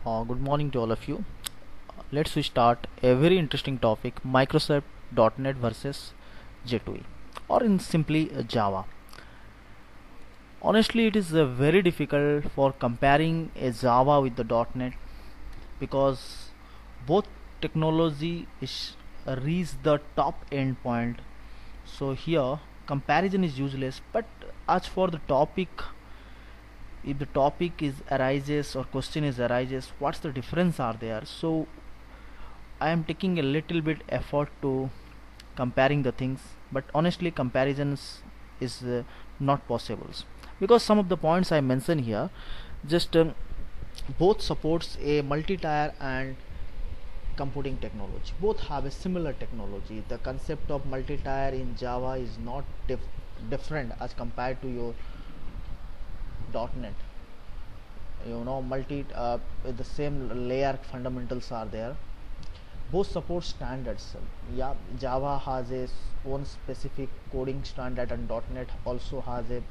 Good morning to all of you. Let's we start a very interesting topic, Microsoft.NET versus J2E, or in simply Java. Honestly, it is very difficult for comparing a Java with the .NET because both technology is reach the top end point. So here comparison is useless. But as for the topic, if the topic is arises or question is arises, what's the difference are there? So I am taking a little bit effort to comparing the things, but honestly comparisons is not possible because some of the points I mentioned here just both supports a multi-tier and computing technology. Both have a similar technology. The concept of multi-tier in Java is not different as compared to your .NET. Multi with the same layer fundamentals are there. Both support standards. Java has its own specific coding standard and .NET also has a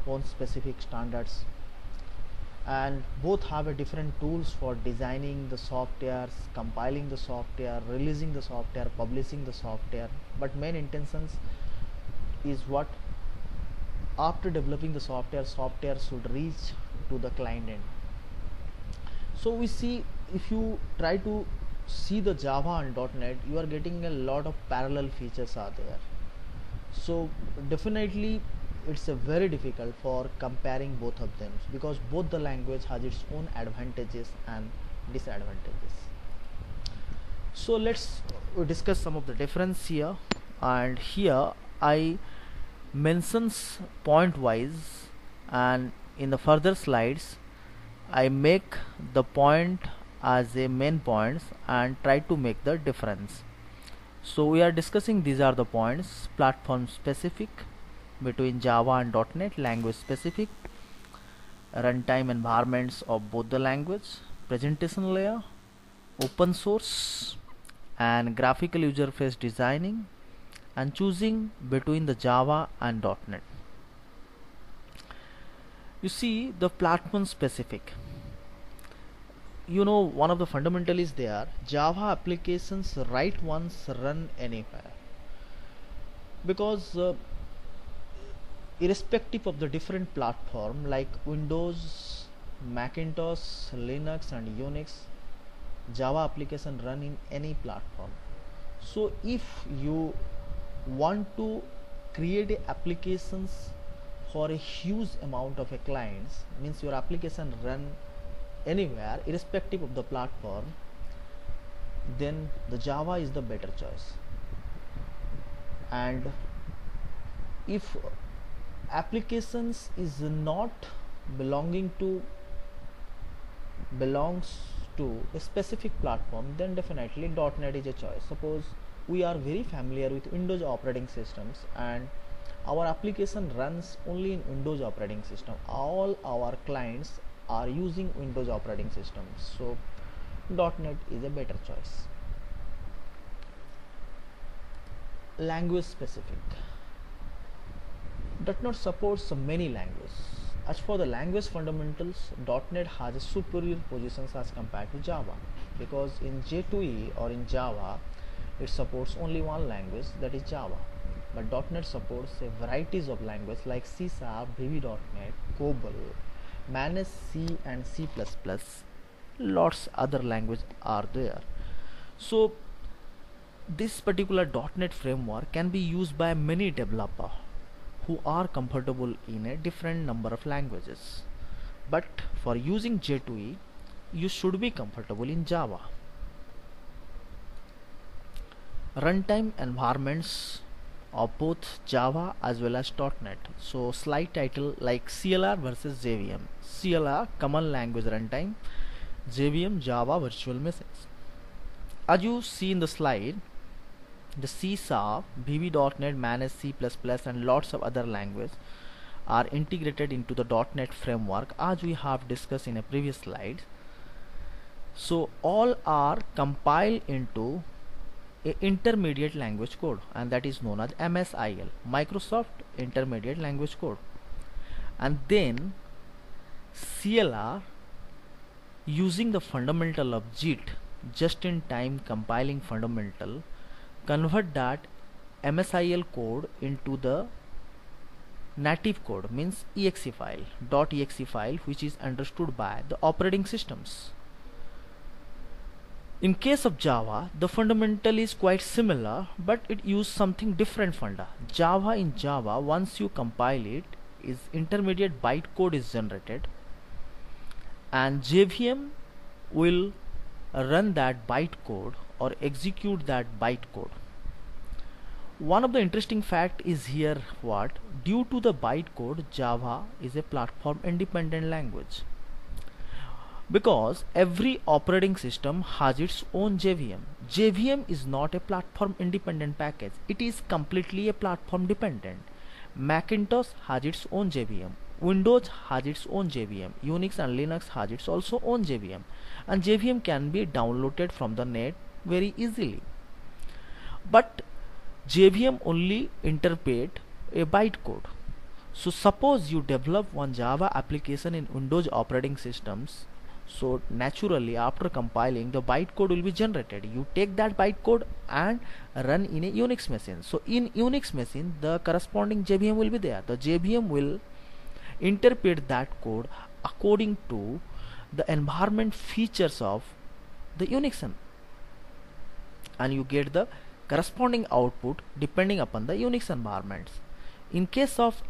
own specific standards, and both have a different tools for designing the software, compiling the software, releasing the software, publishing the software. But main intentions is what after developing the software should reach to the client end. So we see, if you try to see the Java and .NET, you are getting a lot of parallel features are there. So definitely it's a very difficult for comparing both of them because both the language has its own advantages and disadvantages. So let's discuss some of the difference here, and here I mentions point wise, and in the further slides I make the point as a main points and try to make the difference. So we are discussing these are the points: platform specific between Java and .NET, language specific, runtime environments of both the language, presentation layer, open source, and graphical user face designing, and choosing between the Java and .NET. You see the platform specific. One of the fundamental is there: Java applications write once, run anywhere, because irrespective of the different platform like Windows, Macintosh, Linux and Unix, Java application run in any platform. So if you want to create applications for a huge amount of a clients, means your application run anywhere irrespective of the platform, then the Java is the better choice. And if applications is not belongs to a specific platform, then definitely .NET is a choice. Suppose we are very familiar with Windows operating systems and our application runs only in Windows operating system. All our clients are using Windows operating systems, so .NET is a better choice. Language specific. .NET supports many languages. As for the language fundamentals, .NET has a superior positions as compared to Java, because in J2E or in Java it supports only one language, that is Java, but .NET supports a varieties of languages like C#, VB.NET, COBOL, Managed C and C++. Lots other languages are there. So this particular .NET framework can be used by many developers who are comfortable in a different number of languages. But for using J2E, you should be comfortable in Java. Runtime environments of both Java as well as .NET. So slide title like CLR versus JVM. CLR common language runtime, JVM Java virtual machines. As you see in the slide, the C#, VB.NET, Managed C++ and lots of other languages are integrated into the .NET framework as we have discussed in a previous slide. So all are compiled into a intermediate language code, and that is known as MSIL, Microsoft Intermediate Language Code. And then CLR using the fundamental of JIT, just in time compiling fundamental, convert that MSIL code into the native code, means exe file, .exe file, which is understood by the operating systems. In case of Java, the fundamental is quite similar, but it uses something different funda. In Java, once you compile it, is intermediate bytecode is generated, and JVM will run that bytecode or execute that bytecode. One of the interesting fact is here what, due to the bytecode, Java is a platform independent language, because every operating system has its own JVM. JVM is not a platform independent package, it is completely a platform dependent. Macintosh has its own JVM, Windows has its own JVM, Unix and Linux has its also own JVM, and JVM can be downloaded from the net very easily. But JVM only interpret a bytecode. So suppose you develop one Java application in Windows operating systems, so naturally after compiling the bytecode will be generated. You take that bytecode and run in a Unix machine. So in Unix machine the corresponding JVM will be there. The JVM will interpret that code according to the environment features of the Unix, and you get the corresponding output depending upon the Unix environments. In case of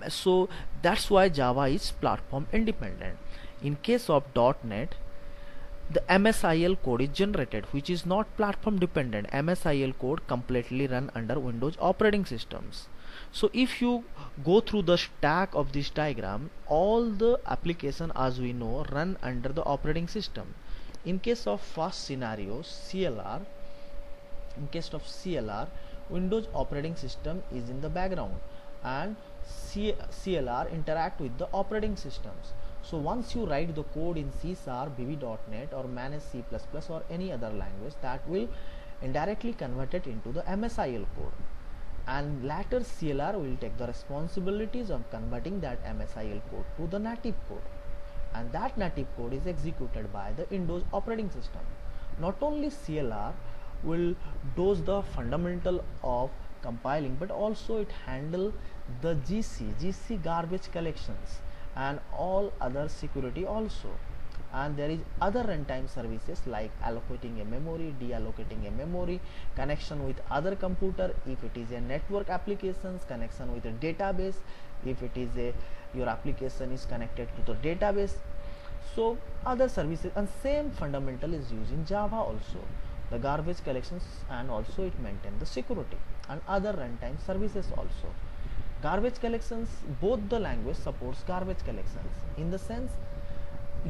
so that's why Java is platform independent. In case of .NET, the MSIL code is generated, which is not platform dependent. MSIL code completely run under Windows operating systems. So if you go through the stack of this diagram, all the application as we know run under the operating system. In case of first scenario, CLR, in case of CLR, Windows operating system is in the background and CLR interact with the operating systems. So once you write the code in C#, VB.NET or manage C++ or any other language, that will indirectly convert it into the MSIL code, and later CLR will take the responsibilities of converting that MSIL code to the native code, and that native code is executed by the Windows operating system. Not only CLR will do the fundamental of compiling, but also it handle the GC garbage collections and all other security also. And there is other runtime services like allocating a memory, deallocating a memory, connection with other computer if it is a network applications, connection with a database if it is a your application is connected to the database. So other services, and same fundamental is used in Java also, the garbage collections, and also it maintains the security and other runtime services also. Garbage collections, both the language supports garbage collections, in the sense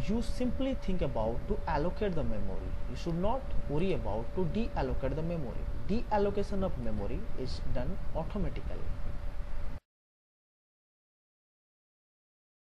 you simply think about to allocate the memory. You should not worry about to deallocate the memory. Deallocation of memory is done automatically.